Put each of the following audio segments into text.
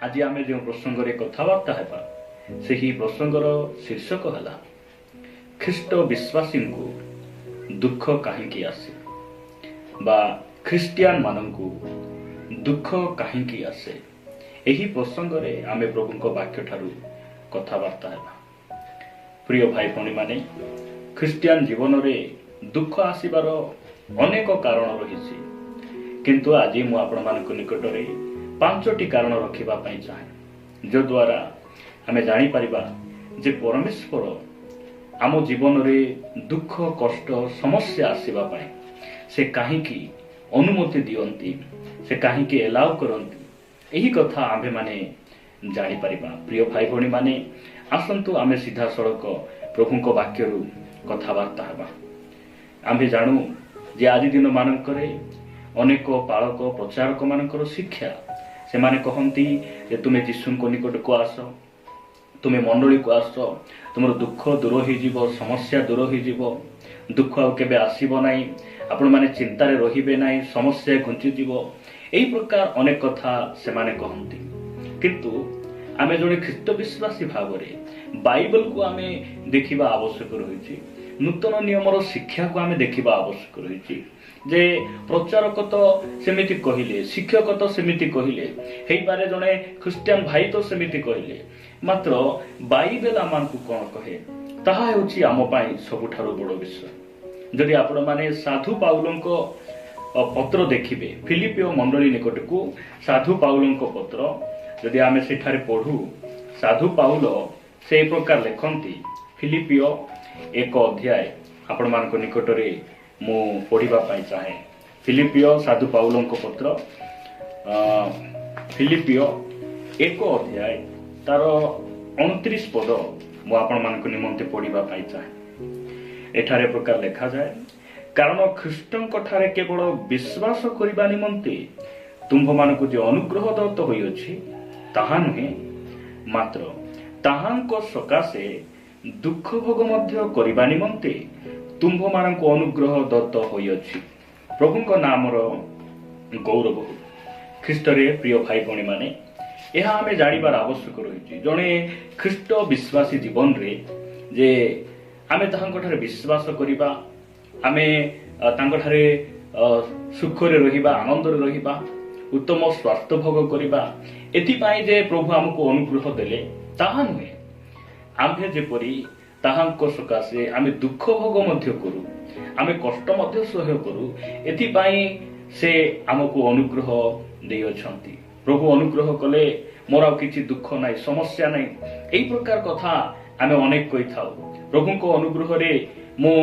आज आम जो प्रसंग कथबार्ता हेबा से प्रसंगर शीर्षक है ख्रीष्ट विश्वासी को दुख कहीं आसे बा ख्रीस्टियान मानू दुख कहीं आसे। यही प्रसंग में आम प्रभु वाक्य ठारू कथबार्ता हेबा। प्रिय भाई भौणी माने ख्रीस्टियान जीवन में दुख आसबार अनेक कारण रही, किंतु आज मु आपण मानक निकट में 5टी कारण रखापी चाहे जो द्वारा आम जापर जे परमेश्वर आम जीवन में दुख कष्ट समस्या आसवाई से कहीं अनुमति दियंती, से कहीं एलाउ करती, यही कथा आम्भे माने जापर। प्रिय भाई भौणी माने आसतु आम सीधा सड़क प्रभु वाक्य कथबार्ता हेबा। आम्भे जानू जे आज दिन मानक अनेक पालक प्रचारक मानकर शिक्षा से माने कहती जे तुम्हें जीशु को निकट को आस, तुम्हें मंडली को आस, तुम दुख दूर हो, समस्या दूर हो, दुख आवे आसब ना, आपण मैंने चिंतार रे ना, समस्या घुंचीज, यही प्रकार अनेक कथा से माने कहती। किंतु आम जड़े ख्रीष्ट विश्वासी भाव में बाइबल को आम देखा आवश्यक रही, नूतन नियमर शिक्षा को आम देखा आवश्यक रही। जे प्रचारक तो सेमिति कहले, शिक्षक तो सेमिति कहले, हे पारे जने ख्रीस्टियन भाई तो सेमिति कहले, मात्र बाइबल आमको कौन कहे ताहा हेउछि आम पई सबुठारु बड़ विषय। जदि आपण माने साधु पाउलंको पत्र देखिबे, फिलिपियो मंडली निकट को साधु पाउलंको पत्र जदि आमे सेठारे पढू, साधु पाउल से प्रकार लेखंती। फिलिपियो 1 अध्याय आपण मानक निकट रे मु पढ़िबा पाई चाहे। फिलिपियो साधु पाउलंको पत्र फिलिपियो 1 अध्याय तार 29 पद मु आपण मानक निमंते पढ़िबा पाई चाहे। एठारे प्रकार लेखा जाए, कारण ख्रीष्टंक ठारे केवल विश्वास करिबा निमंते तुंभ मानक जे अनुग्रह दत्त होई अछि ताहा नुहे, मात्र ताहांको सकाशे दुख भोग मध्य करिबा निमंते तुम्भ मानक अनुग्रह दत्त होई अछि। प्रभुଙ୍କ नामर गौरव हो। ख्रीष्ट रे प्रिय भाई भौणी माने यह आमे जानिबार आवश्यक रही। जने ख्रीष्ट विश्वासी जीवन रे जे आमे ताहांको ठारे विश्वास करिबा, आमे तांको ठारे सुख रे रहिबा, आनंद रे रहिबा, उत्तम स्वास्थ्य भोग करिबा, एथि पई जे प्रभु हमको अनुग्रह देले ताहा नुहे। आम्भे जेपरि ताहांको सकाशे आमे दुख भोग मध्य करू, आमे कष्ट मध्य सह्य करू, एथि पई से हमको अनुग्रह देई अछंती। प्रभु अनुग्रह कले मोर आ किछि दुख नाही, समस्या नाही, एई प्रकार कथा आमे अनेक कहि थाउ। प्रभुको अनुग्रह रे मो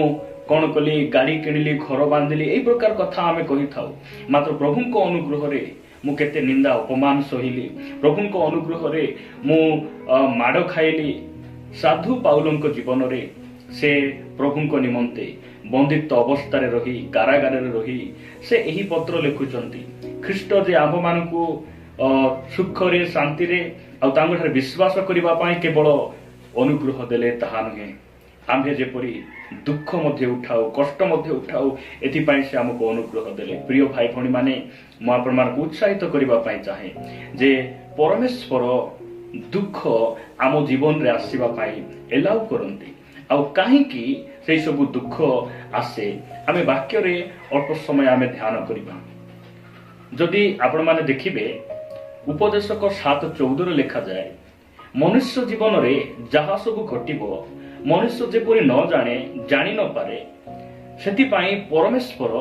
कोन कली, गाड़ी किनिली, घर बांधिली, एई प्रकार कथा आमे कहि थाउ। मात्र प्रभुको अनुग्रह रे मु केते निंदा अपमान सहिली, प्रभुको अनुग्रह रे मु माड़ खाइली। साधु पाउलंको जीवन रे से प्रभुको निमंते बंदित अवस्था रे रही, कारागार रे रही से एही पत्र लिखुचंती। ख्रीष्ट जे आम मानकु सुख रे, शांति रे आ तांको ठारे विश्वास करिबा पई केवल अनुग्रह देले ताहा नुहे। आम्भे जेपरि दुख मध्य उठाऊ, कष्ट मध्य उठाऊ, एथि पई से हमको अनुग्रह देले। प्रिय भाई भौणी माने मु आपण मानकु उत्साहित करिबा पई चाहे जे परमेश्वर दुख आम जीवन रे आसीबा पाई एलाउ करंती। आ काहेकि से सब दुख आसे आमे वाक्य रे अल्प समय आमे ध्यान करिबा। जदि आपण माने देखिबे उपदेशक 7:14 लिखा जाए, मनुष्य जीवन रे जहा सब घटिबो मनुष्य जेपरि न जाने, जानि न पारे, सेति पाई परमेश्वर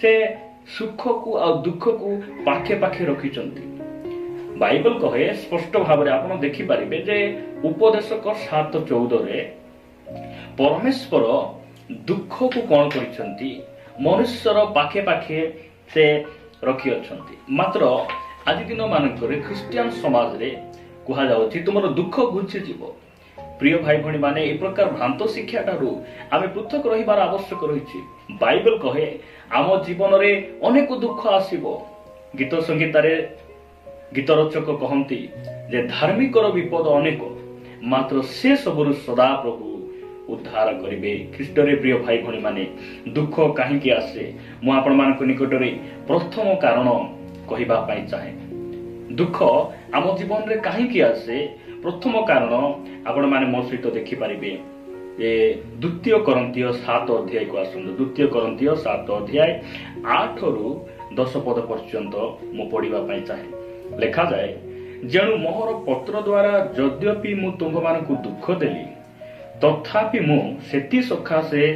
से सुख को आ दुख को पाखे पाखे रखिचंती। बाइबल कहे स्पष्ट भाव में आप देखि पारिबे जे उपदेशक 7:14 रे परमेश्वर दुख को कौन करिसंती, मनुष्यर पाखे पाखे से रखी अछंती। मात्र आज दिन मानक ख्रीस्टियन समाज रे कहा जाउछि तुमर दुख घुंची जीवो। प्रिय भाई भौणी माने ए प्रकार भ्रांत शिक्षा ठारू आमे पृथक रहिबार आवश्यक रहिछि। बाइबल कहे आम जीवन रे अनेक दुख आसीबो। गीत संगीतारे गीत रचक कहती जे धार्मिकर विपद अनेक, मात्र से सबरु सदा प्रभु उद्धार करिवे। ख्रीष्ट रे प्रिय भाई भौणी माने दुख कहीं आसे मु आपण मानक निकट रे प्रथम कारण कहिबा पाई चाहे। दुख आम जीवन रे कहीं आसे प्रथम कारण आपण माने मो सहित देखिपारे द्वितीय करंतीय 7 अध्याय को आसନ୍ତୁ द्वितीय करंतीय 7 अध्याय 8 रु 10 पद पर्यंत मु पढ़िबा पई चाहे। लिखा जाए, जेणु मोहर पत्र द्वारा यद्यपि मु तुम मानकु दुख देली तथापि मु सेति सखासे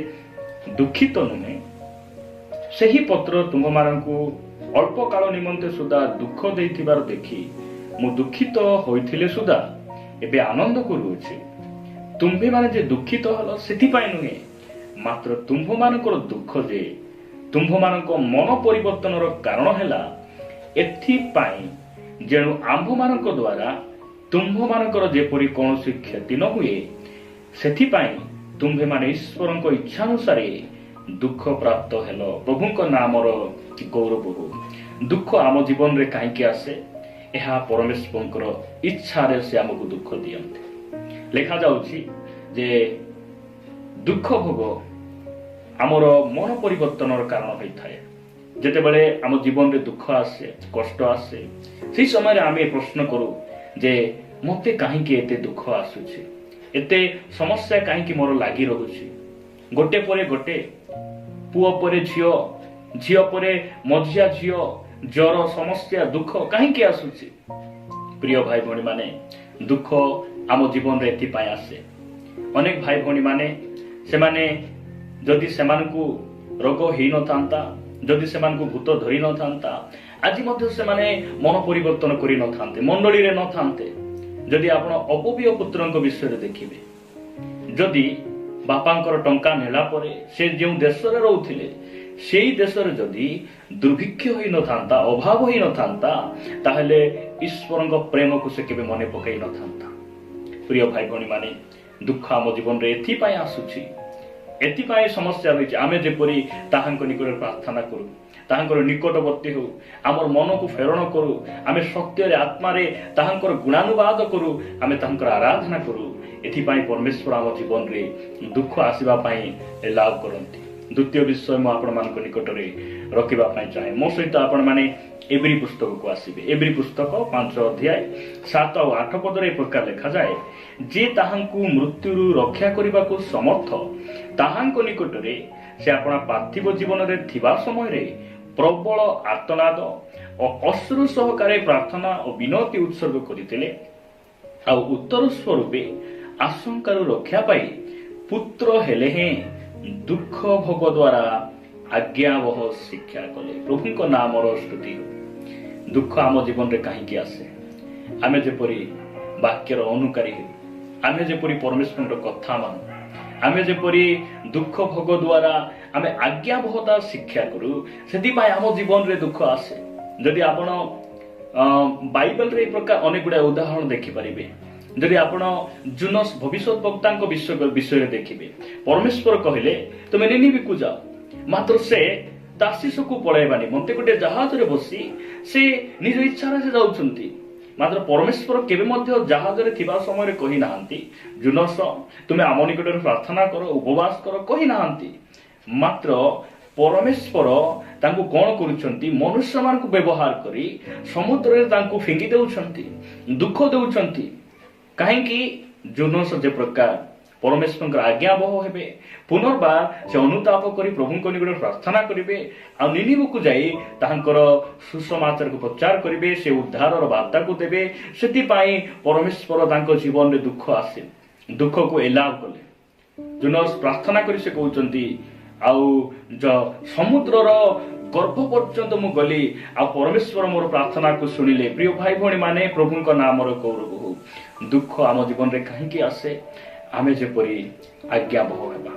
दुखित नुहे। सही पत्र तुम मानकु अल्प काल निमंते सुधा दुख देइथिबार देखि मु दुखित होइथिले सुधा एबे आनंद करूछि। तुम्भे माने जे दुखित हल सेति पाई नुहे, मात्र तुम्भ मानकर दुख जे तुम्भ मानक मन परिवर्तनर कारण हैला एथि पाई जेणु आंभ मानक द्वारा तुम्भ मानकर जेपरि कोनोसी क्षति न हुए, सेथि पाई तुम्भे माने ईश्वरक इच्छानुसार दुख प्राप्त हेलो। प्रभुक नामर गौरव हो। दुख आम जीवन रे कहीं आसे, यह परमेश्वर इच्छा रे से आमको दुख दियंते। लिखा जाउछि जे दुख भोग आमर मन परिवर्तनर कारण होइथाय। जेतेबेले आम जीवन रे दुख आसे, कष्ट आसे, से समय आमे प्रश्न करू जे मते कहीं एते दुख आसुछि, एते समस्या कहीं मोर लागी रहुछि। गोटे परे गोटे, पुओ परे झियो, झियो परे मझिया झियो, जर समस्या दुख कहीं आसुछि। प्रिय भाई भौणी माने, दुख आम जीवन रे एथि पाई आसे। अनेक भाई भौणी माने सेमाने जदि सेमानकु रोग हेई न थांता, जदि सेमानकु भूत धरि न थांता, आज मध्य सेमाने मन परिवर्तन करि न थांते, मंडली रे न थांते। जदि आपण अपविय पुत्रंक विषय देखिबे, जदि बापांकर टंका नेला परे से जो देश रे रहउथिले सेई देश रे जदि दुर्भिक्ष होई न थांता, अभाव होई न थांता, ताहले ईश्वरंक प्रेम को से केबे मने पकई न थांता। प्रिय भाई भौणी माने, दुख आम जीवन रे एथि पाई आसुछि, एथि पाई समस्या होइछि। आमे जेपरि ताहांक निकट प्रार्थना करू, ताहांकर निकटवर्ती हो, आमर मन को फेरण करू, आमे सत्य रे आत्मा रे ताहांकर गुणानुवाद करू, आमे ताहांकर आराधना करू, एथि पाई परमेश्वर आम जीवन रे दुख आसीबा पाई लाभ करंती। द्वितीय विषय मु आपण मानक निकट रे रखिबा पाई चाहे। मो सहित आपण माने एब्री पुस्तक को आसीबे। एब्री पुस्तक 5 अध्याय 7 और 8 पद रे प्रकार लिखा जाए, जे ताहांकु मृत्युरु रक्षा करिबा को समर्थ ताहांक निकट रे से आपण पार्थिव जीवन रे थिबा समय रे प्रबल आर्तनाद और अश्रु सहकारे प्रार्थना और विनती उत्सर्ग करथिले, आ उत्तर स्वरूपे आशंकार रक्षा पाई पुत्र हेले हैं दुख भोग द्वारा आज्ञावह शिक्षा कले। प्रभुक नामर स्तुति हो। दुख आम जीवन रे कहीं आसे, आमे जेपरि वाक्यर अनुकारी हो, आमे जेपरि परमेश्वर कथा मान, आमे जेपरि दुख भोग द्वारा आमे आज्ञावहता शिक्षा करू, सेति पाई आम जीवन रे दुख आसे। जदि आपण बाइबल रे प्रकार अनेक गुडा उदाहरण देखि परिबे, जदि आपण जुनस भविष्यत वक्तांक विषय देखिबे, परमेश्वर कहले तुमे निनिवे को जाओ, मात्र से तार्शीश को पळाइबा निमंते गोटे जहाज रे बसी से निज इच्छा रे जाउछंती। मात्र परमेश्वर केबे मध्य जहाज रे थिबा समय रे कहि नाहंती जुनस तुमे आम निकट रे प्रार्थना करो, उपवास करो, कहि नाहंती। मात्र परमेश्वर तांको कोन करूछंती, मनुष्य मान को व्यवहार करी समुद्र रे तांको फिंगी देउछंती, दुख देउछंती। काहेकि जुनस जे प्रकार परमेश्वर आज्ञा बह हेबे, पुनर्बार से अनुताप करी प्रभुଙ୍କ निकट प्रार्थना करिवे, आ निनिवे को जाई ताहांकर सुसमाचार को प्रचार करिवे, से उद्धारर वार्ता को देबे। सेति पाई परमेश्वर तांको जीवन रे दुख आसे, दुख को एलाव कले। जुनस प्रार्थना करी से कहउचंती, आउ समुद्रर गर्भ पर्यंत मु गली, आ परमेश्वर मोर प्रार्थना को सुनिले। प्रिय भाई भौणी माने, प्रभुଙ୍କ नामर गौरव हो। दुख आम जीवन रे कहीं आसे, आमे जेपरि आज्ञावह हेबा।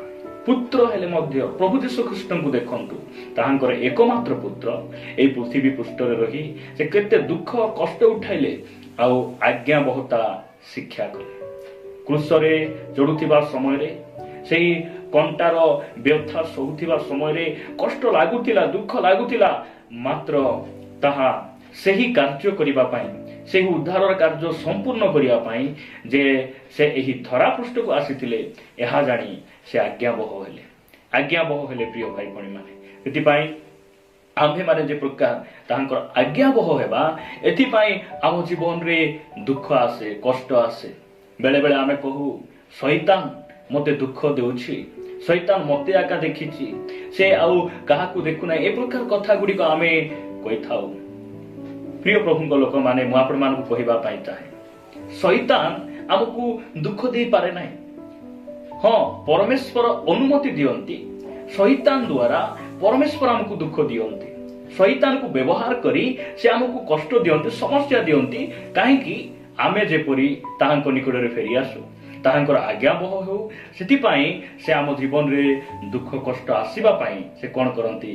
पुत्र हेले मध्य प्रभु यीशु ख्रीष्ट को देखंतु, ताहांकर एकमात्र पुत्र एई पृथ्वी पृष्ठ रे रही से केते दुख कष्ट उठाइले, आ आज्ञावहता शिक्षा कले। क्रूस रे चढ़ुथिबा समय रे, सेही कंटार व्यथा सहुथिबा समय रे कष्ट लागुथिला, दुख लागुथिला, मात्र ताहा सेही कार्य करिबा पाई, सेही उद्धारर कार्य संपूर्ण करिया पाई जे से एही धरा पृष्ठ को आसीथिले, एहा जानी से आज्ञावह हेले। आज्ञावह हेले प्रिय भाई भौणी माने। एति पाई आम्भे माने जे प्रकार तांकर आज्ञाबह हेबा एथिपाई आम जीवन रे दुख आसे कष्ट आसे बेले बेले आमे कहू शैतान मते दुख देउछि शैतान मते आका देखिछि से आउ काहाकू देखु ना ए प्रकार कथा गुडी को आमे कहि थाउ प्रिय प्रभु लोक माने मु आपण मान को कहिबा पाई चाहे शैतान हमकू दुख दे पारे नाही हाँ परमेश्वर अनुमति दियंती शैतान द्वारा परमेश्वर हमको दुख दियंती शैतान को व्यवहार करी से हमको कष्ट दियंती समस्या दियंती काहेकि आमे जेपरी ताहांको निकटरे फेरी आसु ताहांकर आज्ञाबह हो सेति पाई से आम जीवन रे दुख कष्ट आसीबा पाई से कोन करंती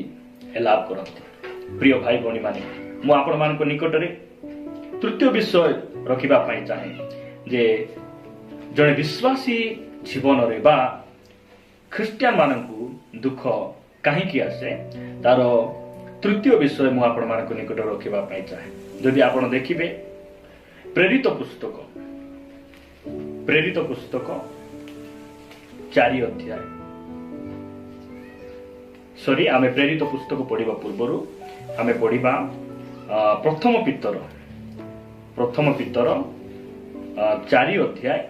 हेलाप करंती प्रिय भाई भणी माने मु आपण मान को निकटरे तृतीय विषय रखिबा पाई चाहे जे जने विश्वासी जीवन रे बा ख्रिस्टियन मानकू दुख काहेकि आसे तार तृतीय विषय मु आपण मान को निकट रखिबा पाई चाहे जदि आपण देखिबे प्रेरित पुस्तक 4 अध्याय सॉरी आमे प्रेरित पुस्तक पढ़िबा पूर्वरु आमे पढ़िबा प्रथम पितर 4 अध्याय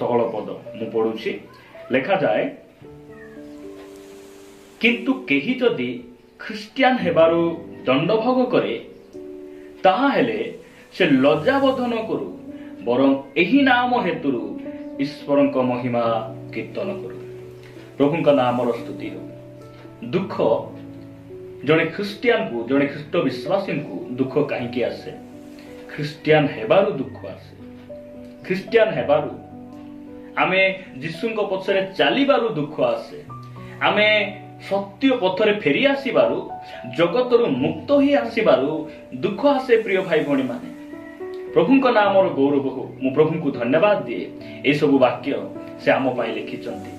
16 पद मु पढ़ुछि लेखा जाए किंतु केही जदि ख्रिस्टियान हेबारु दंडभोग करे ताहा हेले से लज्जाबोध न करू बरं एही नाम हेतुरु ईश्वरंक महिमा कीर्तन करू प्रभुंक नामर स्तुति हो दुख जने ख्रिस्टियान को जने ख्रिस्ट विश्वासी को दुख काहेकि आसे ख्रिस्टियान हेबारु दुख आसे ख्रिस्टियान हेबारु आमे जिसुंक पछरे चालिबारु दुख आसे आमे सत्य पथरे फेरी आसीबारु जगतरु मुक्त ही आसीबारु दुख आसे प्रिय भाई भणी माने प्रभुंक नामर गौरव हो मु प्रभु को धन्यवाद दिए ए सब वाक्य से आम पाई लिखिचंती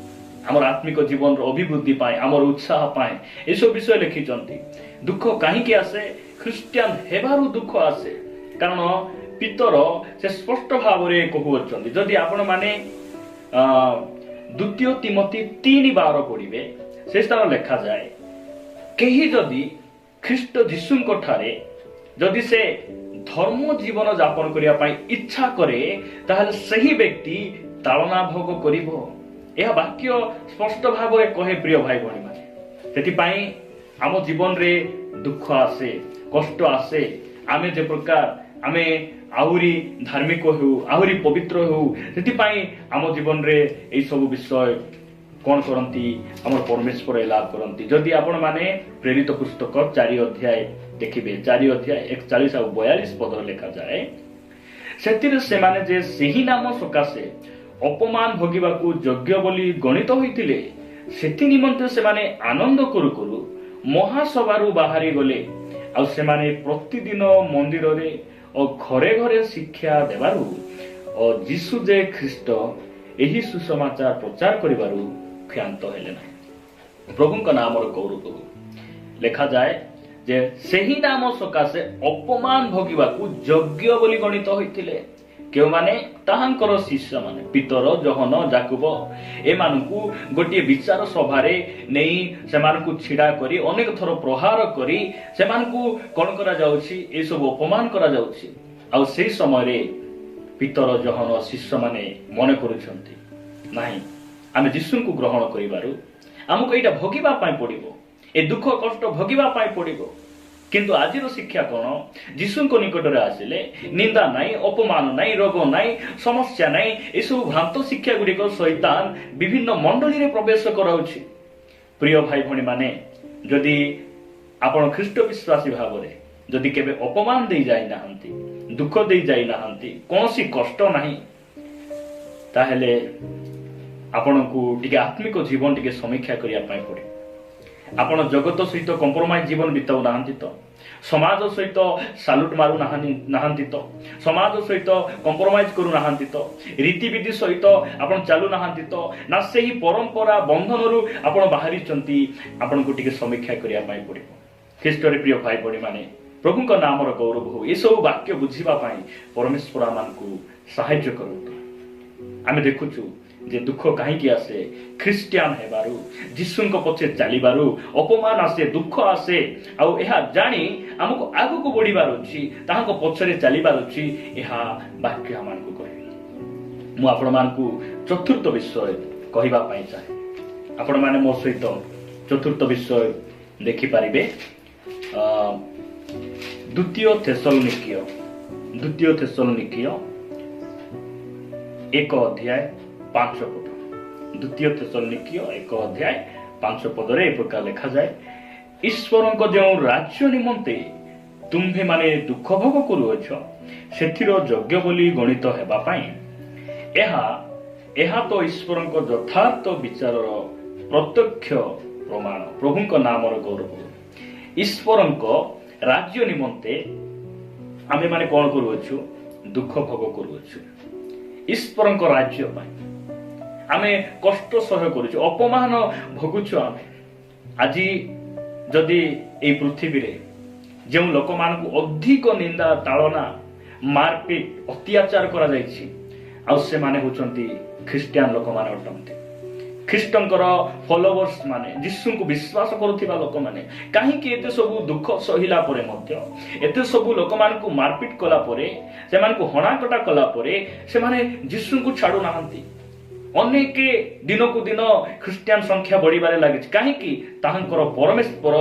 आमर आत्मिक जीवन अभिवृद्धि पाए आमर उत्साह पाए ए सब विषय लिखिचंती दुख काहेकि आसे ख्रिस्टियान हेबारु दुख आसे कारण पितर से स्पष्ट भाव रे कहउछंती जदि आपण माने द्वितीय तिमोथी 3:12 पढ़िबे से स्थान लिखा जाए केही जदि ख्रिस्ट जीशुंक ठारे जदि से धर्म जीवन यापन करिया पाई इच्छा करे ताहले सही व्यक्ति तालना भोग करिवो यह वाक्य स्पष्ट भाव रे कहे प्रिय भाई भणी माने सेति पाई आम जीवन रे दुख आसे कष्ट आसे आमे जे प्रकार आमे आहुरी धार्मिक हो आहुरी पवित्र हो सेति पाई आम जीवन रे ए सब विषय कौन करती आम परमेश्वर लाभ करती जदि आपण माने प्रेरित पुस्तक 4 अध्याय देखिबे 4 अध्याय 41 और 42 पद लिखा जाए सेतिरे से माने जे सही नाम सकाशे अपमान भोगिबाकू योग्य बोली गणित होइतिले सेति निमंते से माने आनंद करू करू महासभारू बाहरी गले आ से माने प्रतिदिन मंदिर रे और घरे घरे शिक्षा देबारू और यीशु जे ख्रिस्ट एही सुसमाचार प्रचार करिबारू क्षांत हेले ना प्रभुंक नामर गौरव लेखा जाए जे सही नाम सकाशे अपमान भोगिबाकू योग्य बोली गणित होइतिले केउ माने ताहांकर शिष्य माने पितर जहन जाकुब ए मानकू गोटे विचार सभा रे नेई से मानकू छिडा करी अनेक थर प्रहार करी से मानकू कोन करा जाउछि ए सब अपमान करा जाउछि आ सेही समय रे पितर जहन शिष्य माने मने करूछंती नाही आमे जीशुंकु ग्रहण करिबारु हमको एटा भोगिबा पाई पड़िबो ए दुख कष्ट भोगिबा पाई पड़िबो किंतु आजिर शिक्षा कोन जीशुंको निकटरे आसिले निंदा नाही अपमान नाही रोग नाही समस्या नाही ए सब भ्रांत शिक्षा गुडी को शैतान विभिन्न मंडली रे प्रवेश कराउछि प्रिय भाई भणी माने जदि आपण ख्रिस्ट विश्वासी भाव रे जदि केबे अपमान देई जाई नाहंती दुख देई जाई नाहंती कोनोसी कष्ट नाही ताहेले आपनको टिके आत्मिक जीवन टिके समीक्षा करिया पाई पड़े आपण जगत सहित कंप्रोमाइज जीवन बिताउ नाहंती तो समाज सहित सालुट मारू नाहंती तो समाज सहित कंप्रोमाइज करू नाहंती तो रीति विधि सहित आपण चालू नाहंती तो ना सेही परंपरा बंधन रु आपण बाहरी चंती आपनको टिके समीक्षा करिया पाई पड़े ख्रिस्ट रे प्रिय भाई बड़ी माने प्रभुंक नामर गौरव हो ए सब वाक्य बुझिबा पाई परमेश्वर मानकू सहाय्य करत आमे देखुछु जे दुख कहीं आसे ख्रीस्टियान हेबारु जीशुंक पछे चलिबारु अपमान आसे दुख आसे आउ एहा जानी हमको आगु को बढ़िबार अछि ताहाको पछरे चलिबार अछि एहा वाक्य हमनको कहबी मु आपण मानकु चतुर्थ विषय कहिबा पई चाहे आपण माने मो सहित चतुर्थ विषय देखि पारिबे द्वितीय थेसलोनिकीय 1 अध्याय 5 पद द्वितीय थेसलोनिकीय 1 अध्याय 5 पद रे प्रकार लिखा जाए ईश्वर को जो राज्य निमंते तुम्हे माने दुख भोग करूअछ सेथिरो योग्य बोली गणित हेबा पई एहा तो ईश्वर को यथार्थ विचार प्रत्यक्ष प्रमाण प्रभु को नाम गौरव ईश्वर को राज्य निमंते आमे माने कोन करूअछु दुख भोग करूअछु ईश्वर को राज्य पाई आमे कष्ट सह करूछु अपमान भोगुछु आमे आजी जदि ए पृथ्वी रे जो लोक मान को अधिक निंदा ताड़ना मारपीट अत्याचार करा जायछि आ से माने होचंती ख्रिस्टियन लोक माने अटंती ख्रिस्टंकर फॉलोवर्स माने जीशु को विश्वास करुथिबा लोक माने काहे कि एते सब दुख सहिला परे मध्य एते सब लोक मान को मारपीट कला परे से मान को हणाकटा कला परे से माने जीशु को छाडू नाहंती अनेक दिन को दिन ख्रिस्टियन संख्या बढ़िबारे लागिछ काहे कि ताहांकर परमेश्वर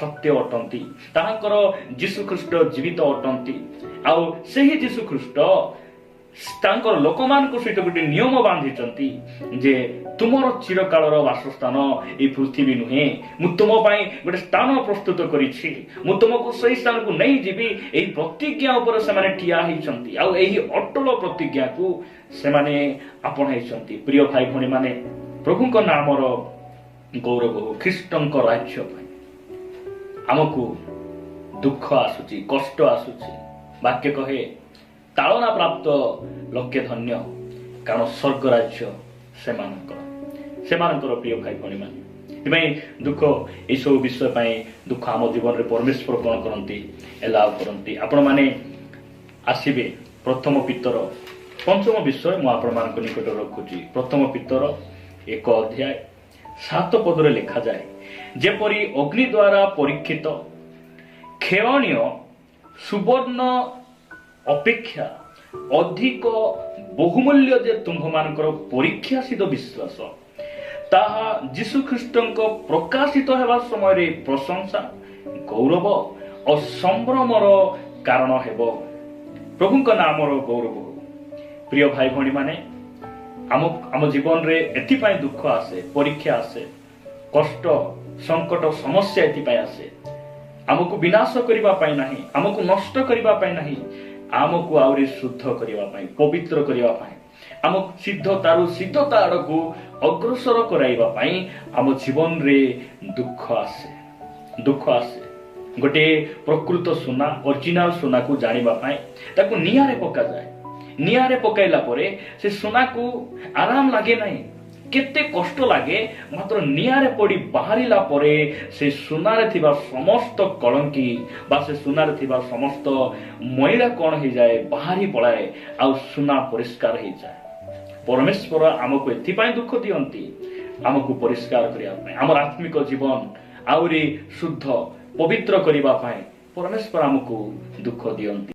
सत्य अटंती ताहांकर जीशु ख्रीष्ट जीवित अटंती आ सेही जीशु ख्रीष्ट तांकर लोकमान को सहित गोटे नियम बांधिचंती जे तुमर चिरकालर वासस्थान ए पृथ्वी नुहे मु तुम पई गोटे स्थान प्रस्तुत करिछि मु तुमको सही स्थान को नहीं जीवी एही प्रतिज्ञा ऊपर से माने ठिया हिचंती आ एही अटल प्रतिज्ञा को से माने आपणाइचंती प्रिय भाई भणी माने प्रभु को नामर गौरव ख्रीष्टन को राज्य पई हमकु दुख आसुची कष्ट आसुची वाक्य कहे ताड़ना प्राप्त लोके धन्य कारण स्वर्ग राज्य सेमानकर प्रिय भाई भणी माने दुख ये सब विषय पाई दुख आम जीवन में परमेश्वर कौन करती एलाव करती आपण माने आसीबे प्रथम पितर पंचम विषय मु आपण मान निकट रखुची प्रथम पितर 1 अध्याय 7 पदरे लिखा जाए जेपरी अग्नि द्वारा परीक्षित खेवणीय सुवर्ण अपेक्षा अधिक बहुमूल्य जे तुम्भ मानकर परीक्षासित विश्वास ताहा जीशु ख्रीष्टंक प्रकाशित हेबा समय रे प्रशंसा गौरव और संभ्रमर कारण हेबो प्रभुंक नामर गौरव प्रिय भाई भणी माने आम जीवन रे एथिपाई दुख आसे परीक्षा आसे कष्ट संकट समस्या एथिपाई आसे आमको विनाश करिबा पाई नाही आमको नष्ट करिबा पाई नाही आमको आउरी शुद्ध करिबा पाई पवित्र करिबा पाई आम सिद्धता आड़कू अग्रसर कराइबा पाई आम जीवन रे दुख आसे गोटे प्रकृत सुना ओरिजिनल सुना को जानिबा पाई ताकू नियारे पका जाए नियारे पकाइला परे से सुना को आराम लागे नहीं केते कष्ट लागे मात्र नियारे पड़ी बाहरिला परे से सुनारे थिबा समस्त कलंकी बा से सुनारे थिबा समस्त मैला कौन हो जाए बाहरी पलाए आ सुना परिष्कार हो जाए परमेश्वर आमको एथिपाई दुख दियंती आमको परिष्कार करिया पाई हमर आत्मिक जीवन आउरी शुद्ध पवित्र करिबा पाई परमेश्वर आमको दुख दियंती।